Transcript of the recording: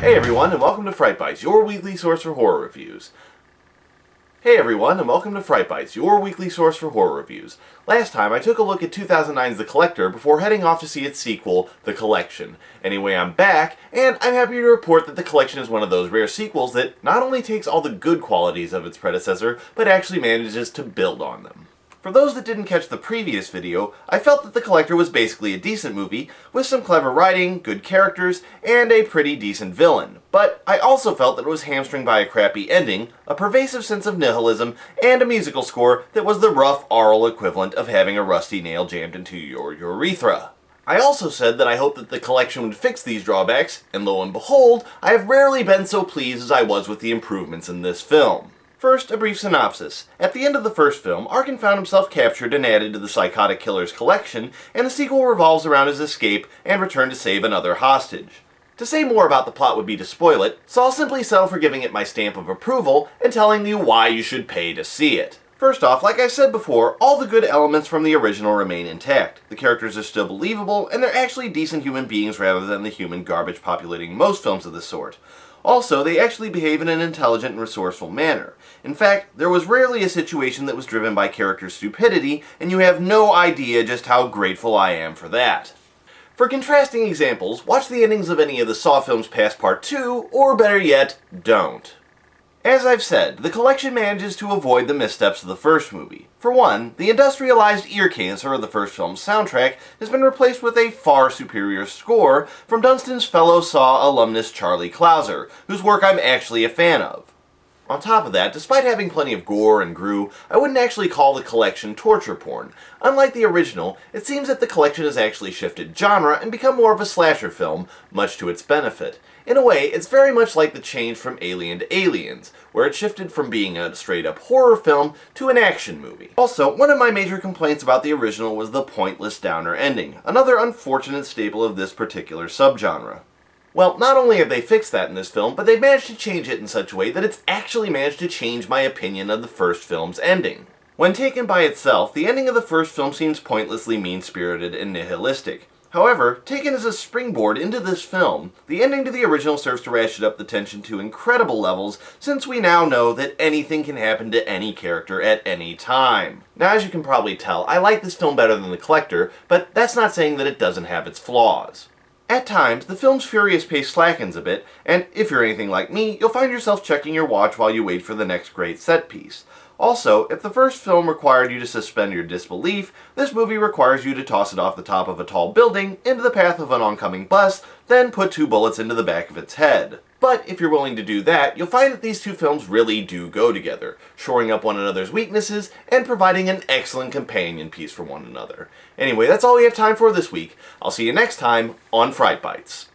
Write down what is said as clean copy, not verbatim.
Hey everyone, and welcome to Fright, your weekly source for horror reviews. Last time I took a look at 2009's The Collector before heading off to see its sequel, The Collection. Anyway, I'm back, and I'm happy to report that The Collection is one of those rare sequels that not only takes all the good qualities of its predecessor, but actually manages to build on them. For those that didn't catch the previous video, I felt that The Collector was basically a decent movie, with some clever writing, good characters, and a pretty decent villain. But I also felt that it was hamstringed by a crappy ending, a pervasive sense of nihilism, and a musical score that was the rough aural equivalent of having a rusty nail jammed into your urethra. I also said that I hoped that The Collection would fix these drawbacks, and lo and behold, I have rarely been so pleased as I was with the improvements in this film. First, a brief synopsis. At the end of the first film, Arkin found himself captured and added to the psychotic killer's collection, and the sequel revolves around his escape and return to save another hostage. To say more about the plot would be to spoil it, so I'll simply settle for giving it my stamp of approval and telling you why you should pay to see it. First off, like I said before, all the good elements from the original remain intact. The characters are still believable, and they're actually decent human beings rather than the human garbage populating most films of this sort. Also, they actually behave in an intelligent and resourceful manner. In fact, there was rarely a situation that was driven by character stupidity, and you have no idea just how grateful I am for that. For contrasting examples, watch the endings of any of the Saw films past Part 2, or better yet, don't. As I've said, The Collection manages to avoid the missteps of the first movie. For one, the industrialized ear cancer of the first film's soundtrack has been replaced with a far superior score from Dunstan's fellow Saw alumnus Charlie Clouser, whose work I'm actually a fan of. On top of that, despite having plenty of gore and grue, I wouldn't actually call The Collection torture porn. Unlike the original, it seems that The Collection has actually shifted genre and become more of a slasher film, much to its benefit. In a way, it's very much like the change from Alien to Aliens, where it shifted from being a straight-up horror film to an action movie. Also, one of my major complaints about the original was the pointless downer ending, another unfortunate staple of this particular subgenre. Well, not only have they fixed that in this film, but they've managed to change it in such a way that it's actually managed to change my opinion of the first film's ending. When taken by itself, the ending of the first film seems pointlessly mean-spirited and nihilistic. However, taken as a springboard into this film, the ending to the original serves to ratchet up the tension to incredible levels, since we now know that anything can happen to any character at any time. Now, as you can probably tell, I like this film better than The Collector, but that's not saying that it doesn't have its flaws. At times, the film's furious pace slackens a bit, and if you're anything like me, you'll find yourself checking your watch while you wait for the next great set piece. Also, if the first film required you to suspend your disbelief, this movie requires you to toss it off the top of a tall building, into the path of an oncoming bus, then put 2 bullets into the back of its head. But if you're willing to do that, you'll find that these two films really do go together, shoring up one another's weaknesses and providing an excellent companion piece for one another. Anyway, that's all we have time for this week. I'll see you next time on Fright Bites.